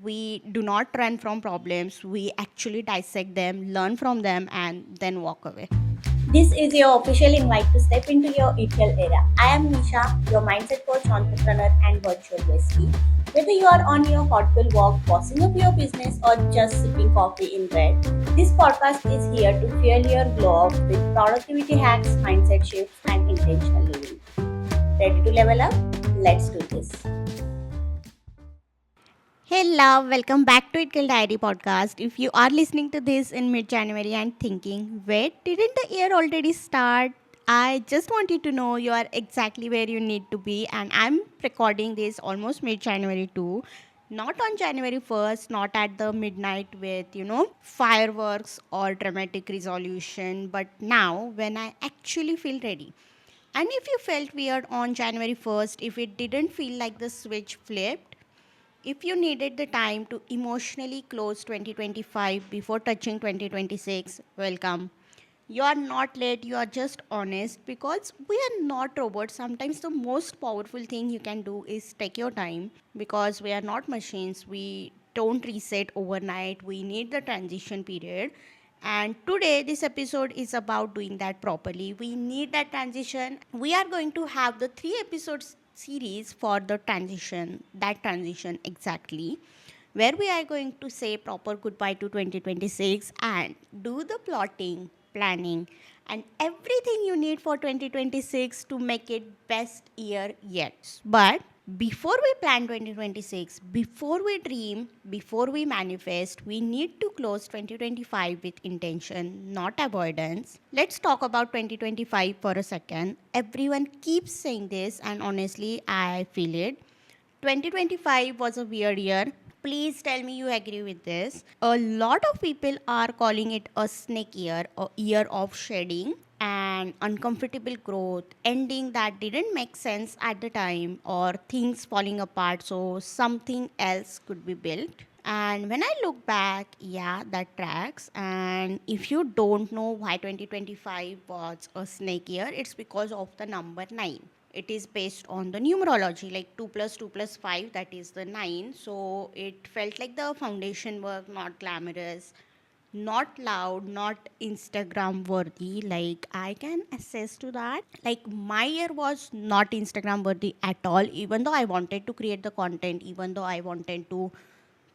we do not run from problems, we actually dissect them, learn from them, and then walk away. This is your official invite to step into your ETL era. I am Nisha, your mindset coach, entrepreneur, and virtual bestie. Whether you are on your hot will walk, bossing up your business, or just sipping coffee in bed, this podcast is here to fuel your glow up with productivity hacks, mindset shifts, and intentional living. Ready to level up? Let's do this. Hey love, welcome back to It Kill Diary podcast. If you are listening to this in mid-January and thinking, wait, didn't the year already start? I just want you to know you are exactly where you need to be, and I'm recording this almost mid-January too. Not on January 1st, not at the midnight with, fireworks or dramatic resolution, but now when I actually feel ready. And if you felt weird on January 1st, if it didn't feel like the switch flipped, if you needed the time to emotionally close 2025 before touching 2026, welcome. You are not late, you are just honest because we are not robots. Sometimes the most powerful thing you can do is take your time because we are not machines. We don't reset overnight, we need the transition period. And today, this episode is about doing that properly. We need that transition. We are going to have the 3 episodes series for the transition, that transition exactly, where we are going to say proper goodbye to 2026 and do the plotting, planning, and everything you need for 2026 to make it best year yet. But before we plan 2026, before we dream, before we manifest, we need to close 2025 with intention, not avoidance. Let's talk about 2025 for a second. Everyone keeps saying this, and honestly, I feel it. 2025 was a weird year. Please tell me you agree with this. A lot of people are calling it a snake year, a year of shedding and uncomfortable growth, ending that didn't make sense at the time, or things falling apart so something else could be built. And when I look back, yeah, that tracks. And if you don't know why 2025 was a snake year, it's because of the number 9. It is based on the numerology, like 2 plus 2 plus 5, that is the 9. So it felt like the foundation work, not glamorous, not loud, not Instagram worthy. Like, I can assess to that. Like, my year was not Instagram worthy at all, even though I wanted to create the content, even though I wanted to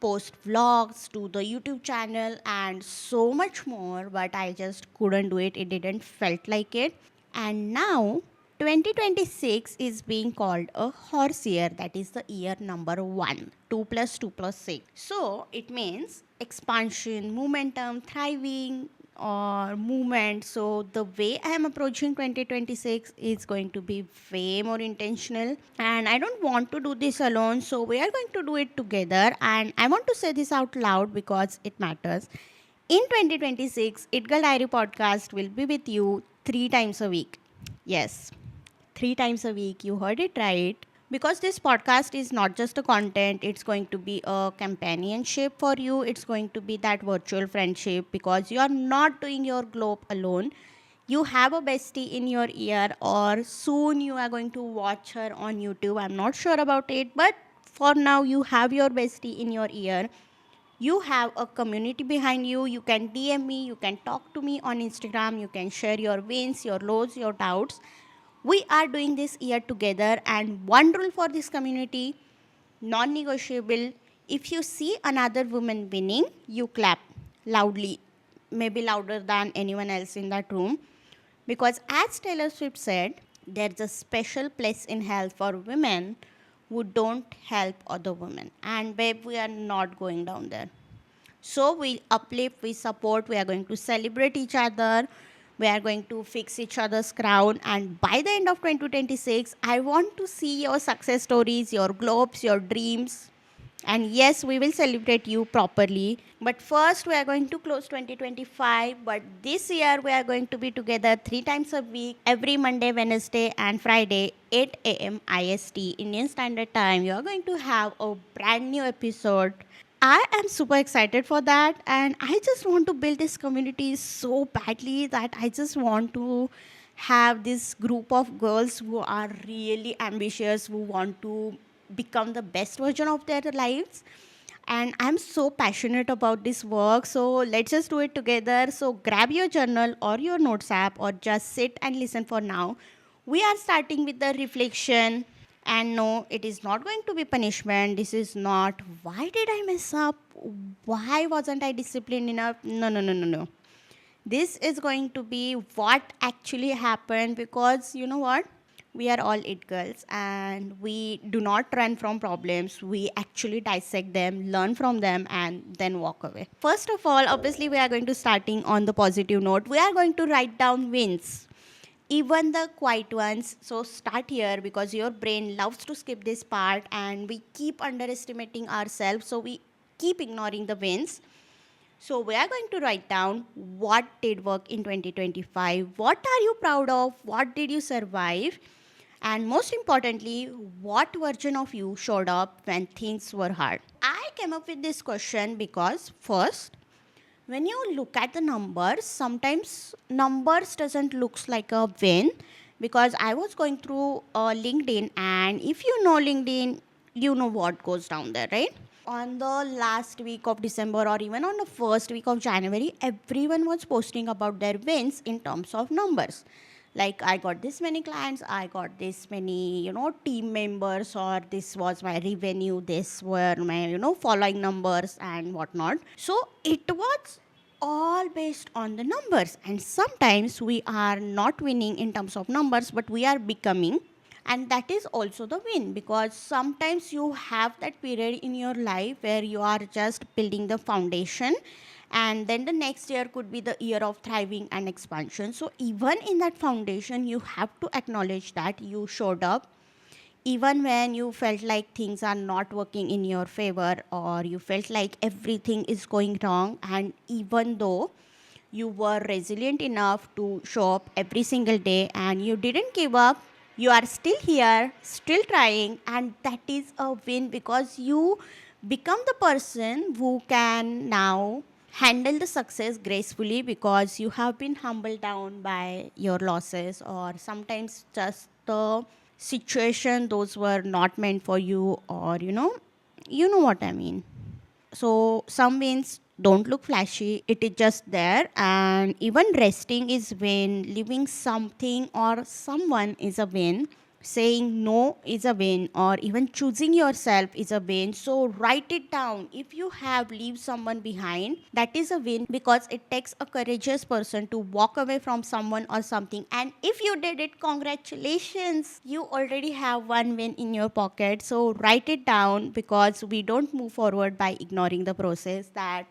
post vlogs to the YouTube channel and so much more, but I just couldn't do it. It didn't felt like it. And now 2026 is being called a horse year, that is the year number 1, 2 plus 2 plus 6. So it means expansion, momentum, thriving, or movement. So the way I am approaching 2026 is going to be way more intentional, and I don't want to do this alone, so we are going to do it together. And I want to say this out loud because it matters. In 2026, It Girl Diary podcast will be with you 3 times a week. Yes, 3 times a week. You heard it right. Because this podcast is not just a content, it's going to be a companionship for you. It's going to be that virtual friendship because you are not doing your globe alone. You have a bestie in your ear, or soon you are going to watch her on YouTube. I'm not sure about it, but for now, you have your bestie in your ear. You have a community behind you. You can DM me, you can talk to me on Instagram, you can share your wins, your lows, your doubts. We are doing this year together, and one rule for this community, non negotiable: if you see another woman winning, you clap loudly, maybe louder than anyone else in that room. Because, as Taylor Swift said, there's a special place in hell for women who don't help other women. And, babe, we are not going down there. So we uplift, we support, we are going to celebrate each other, we are going to fix each other's crown. And by the end of 2026, I want to see your success stories, your globes, your dreams. And yes, we will celebrate you properly. But first, we are going to close 2025. But this year, we are going to be together 3 times a week, every Monday, Wednesday, and Friday, 8 a.m. IST, Indian Standard Time. You are going to have a brand new episode. I am super excited for that, and I just want to build this community so badly that I just want to have this group of girls who are really ambitious, who want to become the best version of their lives. and I'm so passionate about this work. So let's just do it together. So grab your journal or your notes app or just sit and listen for now. We are starting with the reflection. And no, it is not going to be punishment. This is not why did I mess up? Why wasn't I disciplined enough? No, no, no, no, no. This is going to be what actually happened, because you know what? We are all it girls and we do not run from problems. We actually dissect them, learn from them, and then walk away. First of all, obviously, we are going to starting on the positive note. We are going to write down wins, even the quiet ones. So start here because your brain loves to skip this part and we keep underestimating ourselves. So we keep ignoring the wins. So we are going to write down what did work in 2025, what are you proud of, what did you survive, and most importantly, what version of you showed up when things were hard. I came up with this question because first, when you look at the numbers, sometimes numbers doesn't looks like a win, because I was going through LinkedIn, and if you know LinkedIn, you know what goes down there, right? On the last week of December or even on the first week of January, everyone was posting about their wins in terms of numbers. Like, I got this many clients, I got this many, team members, or this was my revenue, this were my, following numbers and whatnot. So it was all based on the numbers. And sometimes we are not winning in terms of numbers, but we are becoming, and that is also the win, because sometimes you have that period in your life where you are just building the foundation, and then the next year could be the year of thriving and expansion. So even in that foundation, you have to acknowledge that you showed up even when you felt like things are not working in your favor, or you felt like everything is going wrong, and even though you were resilient enough to show up every single day and you didn't give up, you are still here, still trying, and that is a win, because you become the person who can now handle the success gracefully, because you have been humbled down by your losses, or sometimes just the situation those were not meant for you, or you know what I mean. So some wins don't look flashy, it is just there. And even resting is win, leaving something or someone is a win, saying no is a win, or even choosing yourself is a win. So write it down. If you have leave someone behind, that is a win, because it takes a courageous person to walk away from someone or something. And if you did it, congratulations, you already have one win in your pocket. So write it down, because we don't move forward by ignoring the process. That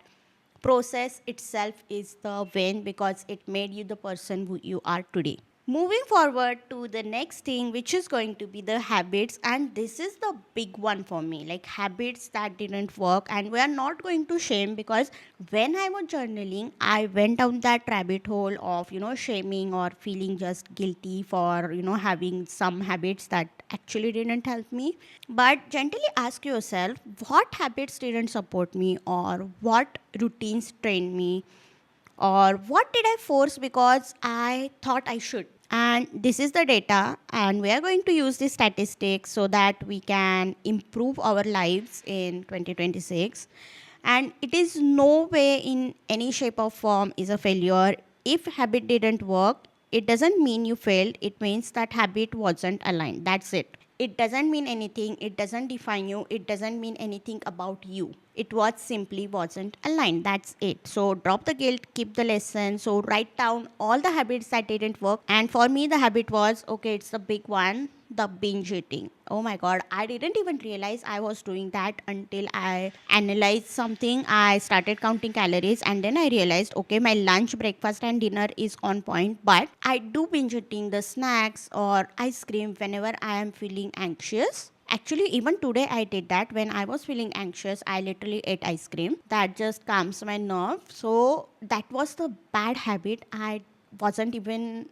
process itself is the win, because it made you the person who you are today. Moving forward to the next thing, which is going to be the habits, and this is the big one for me, like habits that didn't work. And we are not going to shame, because when I was journaling, I went down that rabbit hole of shaming or feeling just guilty for having some habits that actually didn't help me. But gently ask yourself, what habits didn't support me, or what routines trained me, or what did I force because I thought I should. And this is the data, and we are going to use this statistics so that we can improve our lives in 2026. And it is no way in any shape or form is a failure. If habit didn't work, it doesn't mean you failed, it means that habit wasn't aligned. That's it. It doesn't mean anything, it doesn't define you, it doesn't mean anything about you. It was simply wasn't aligned. That's it. So drop the guilt, keep the lesson. So write down all the habits that didn't work. And for me, the habit was, okay, it's the big one, the binge eating. Oh my god, I didn't even realize I was doing that until I analyzed something. I started counting calories, and then I realized, okay, my lunch, breakfast, and dinner is on point, but I do binge eating the snacks or ice cream whenever I am feeling anxious. Actually, even today I did that. When I was feeling anxious, I literally ate ice cream. That just calms my nerve. So that was the bad habit I wasn't even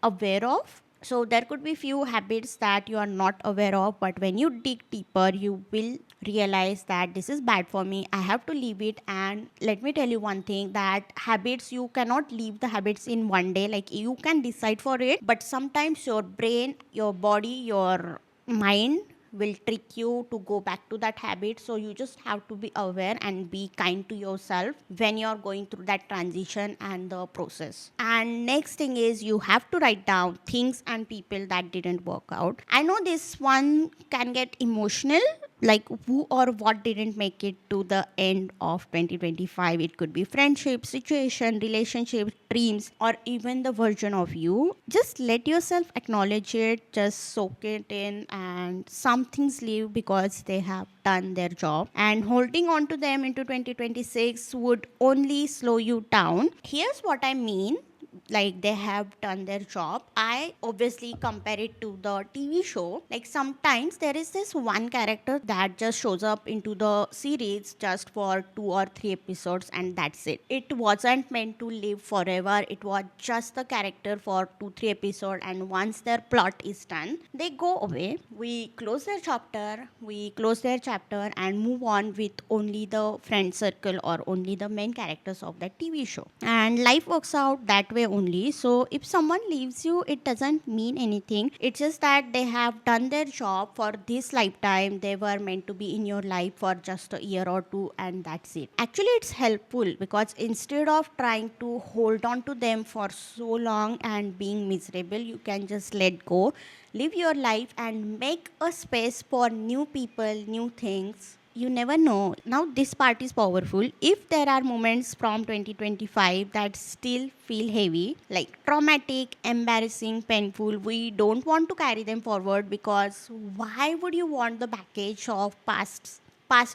aware of. So there could be few habits that you are not aware of, but when you dig deeper, you will realize that this is bad for me. I have to leave it. And let me tell you one thing, that habits, you cannot leave the habits in one day. Like, you can decide for it, but sometimes your brain, your body, your mind will trick you to go back to that habit. So you just have to be aware and be kind to yourself when you're going through that transition and the process. And next thing is, you have to write down things and people that didn't work out. I know this one can get emotional, like who or what didn't make it to the end of 2025. It could be friendship, situation, relationship, dreams, or even the version of you. Just let yourself acknowledge it, just soak it in, and some things leave because they have done their job, and holding on to them into 2026 would only slow you down. Here's what I mean, like they have done their job. I obviously compare it to the TV show. Like sometimes there is this one character that just shows up into the series just for 2 or 3 episodes, and that's it. It wasn't meant to live forever. It was just the character for 2 3 episodes, and once their plot is done, they go away. We close their chapter, and move on with only the friend circle or only the main characters of that TV show. And life works out that way only. So if someone leaves you, it doesn't mean anything. It's just that they have done their job for this lifetime. They were meant to be in your life for just a year or two, and that's it. Actually, it's helpful because instead of trying to hold on to them for so long and being miserable, you can just let go, live your life, and make a space for new people, new things. You never know. Now, this part is powerful. If there are moments from 2025 that still feel heavy, like traumatic, embarrassing, painful, we don't want to carry them forward, because why would you want the baggage of past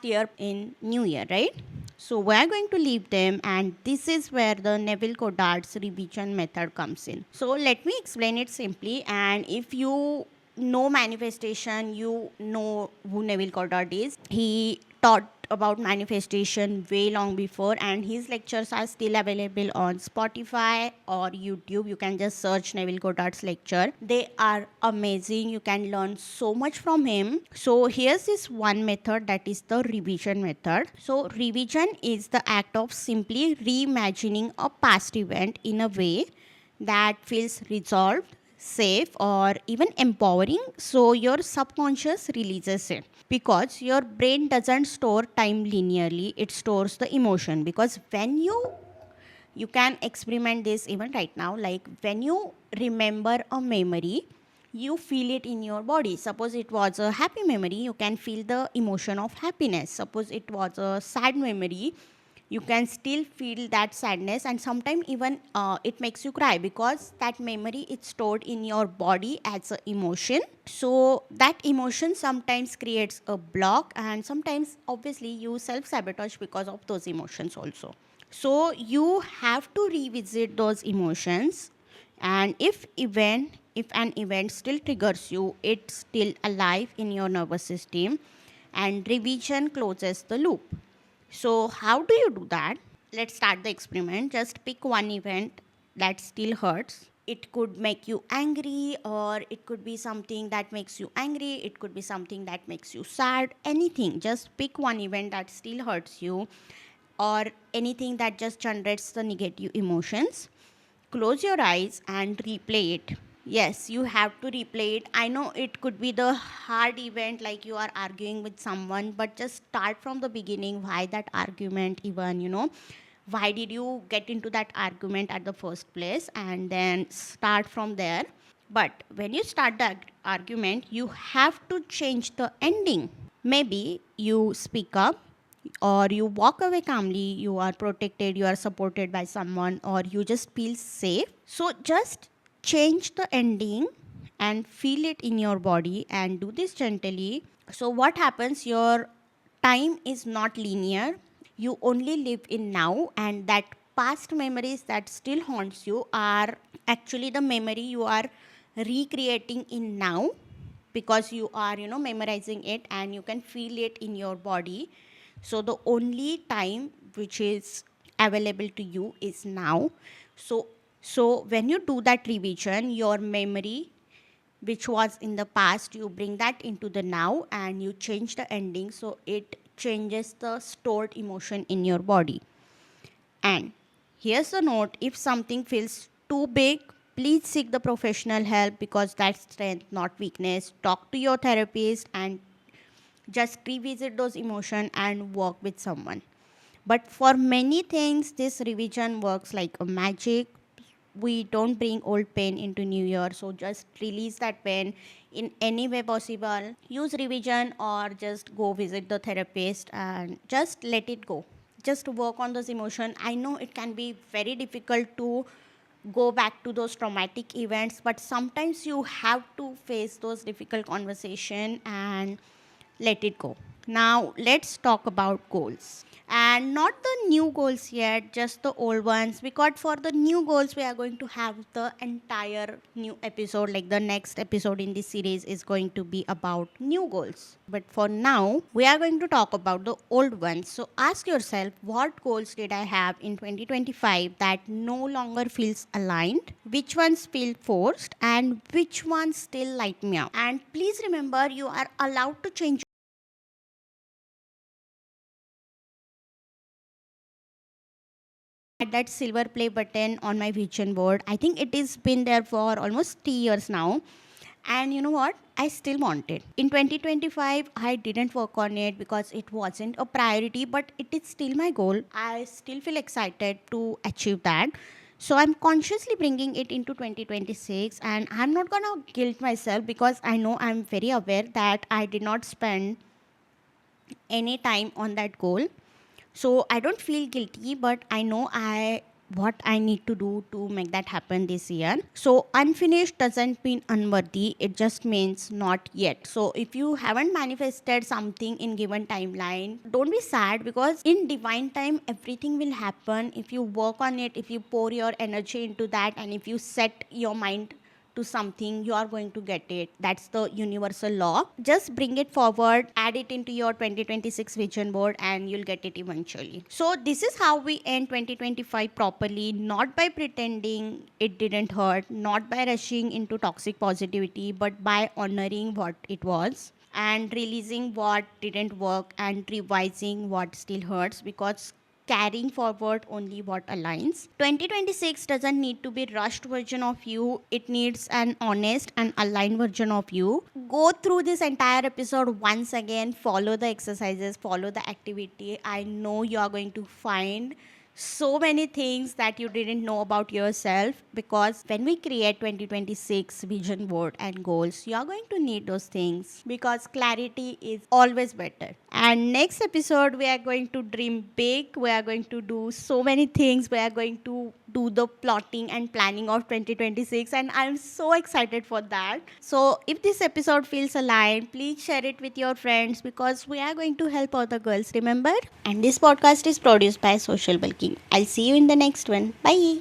year in new year, right? So we are going to leave them, and this is where the Neville Goddard's revision method comes in. So let me explain it simply, and if you know manifestation, you know who Neville Goddard is. He taught about manifestation way long before, and his lectures are still available on Spotify or YouTube. You can just search Neville Goddard's lecture. They are amazing. You can learn so much from him. So here's this one method, that is the revision method. So revision is the act of simply reimagining a past event in a way that feels resolved, safe, or even empowering, so your subconscious releases it. Because your brain doesn't store time linearly, it stores the emotion. Because when you can experiment this even right now, like when you remember a memory, you feel it in your body. Suppose it was a happy memory, you can feel the emotion of happiness. Suppose it was a sad memory, you can still feel that sadness, and sometimes even it makes you cry, because that memory is stored in your body as an emotion. So that emotion sometimes creates a block, and sometimes obviously you self sabotage because of those emotions also. So you have to revisit those emotions, and if an event still triggers you, it's still alive in your nervous system, and revision closes the loop. So, how do you do that? Let's start the experiment. Just pick one event that still hurts. It could make you angry, or it could be something that makes you angry, it could be something that makes you sad, anything. Just pick one event that still hurts you, or anything that just generates the negative emotions. Close your eyes and replay it. Yes, you have to replay it. I know it could be the hard event, like you are arguing with someone, but just start from the beginning. Why that argument, even, why did you get into that argument at the first place, and then start from there. But when you start the argument, you have to change the ending. Maybe you speak up, or you walk away calmly, you are protected, you are supported by someone, or you just feel safe. So just change the ending and feel it in your body, and do this gently. So what happens, your time is not linear. You only live in now, and that past memories that still haunts you are actually the memory you are recreating in now, because you are memorizing it, and you can feel it in your body. So the only time which is available to you is now. So so when you do that revision, your memory which was in the past, you bring that into the now, and you change the ending, so it changes the stored emotion in your body. And here's a note, if something feels too big, please seek the professional help, because that's strength, not weakness. Talk to your therapist and Just revisit those emotions and work with someone. But for many things, this revision works like a magic. We don't bring old pain into new year, so just release that pain in any way possible. Use revision or just go visit the therapist and just let it go. Just work on those emotions. I know it can be very difficult to go back to those traumatic events, but sometimes you have to face those difficult conversation and let it go. Now let's talk about goals. And not the new goals yet, just the old ones. Because for the new goals, we are going to have the entire new episode. Like the next episode in this series is going to be about new goals. But for now, we are going to talk about the old ones. So ask yourself, what goals did I have in 2025 that no longer feels aligned? Which ones feel forced? And which ones still light me up? And please remember, you are allowed to change at that silver play button on my vision board. I think it has been there for almost 3 years now. And you know what? I still want it. In 2025, I didn't work on it because it wasn't a priority, but it is still my goal. I still feel excited to achieve that. So I'm consciously bringing it into 2026, and I'm not gonna guilt myself because I know I'm very aware that I did not spend any time on that goal. So I don't feel guilty, but I know I what I need to do to make that happen this year. So unfinished doesn't mean unworthy, it just means not yet. So if you haven't manifested something in given timeline, don't be sad because in divine time everything will happen if you work on it, if you pour your energy into that, and if you set your mind to something, you are going to get it. That's the universal law. Just bring it forward, add it into your 2026 vision board, and you'll get it eventually. So this is how we end 2025 properly, not by pretending it didn't hurt, not by rushing into toxic positivity, but by honoring what it was and releasing what didn't work and revising what still hurts, because carrying forward only what aligns. 2026 doesn't need to be rushed version of you. It needs an honest and aligned version of you. Go through this entire episode once again, follow the exercises, follow the activity. I know you are going to find so many things that you didn't know about yourself, because when we create 2026 vision board and goals, you are going to need those things because clarity is always better. And next episode we are going to dream big, we are going to do so many things, we are going to do the plotting and planning of 2026, and I'm so excited for that. So if this episode feels aligned, please share it with your friends because we are going to help other girls, remember? And this podcast is produced by Social Bulking. I'll see you in the next one. Bye.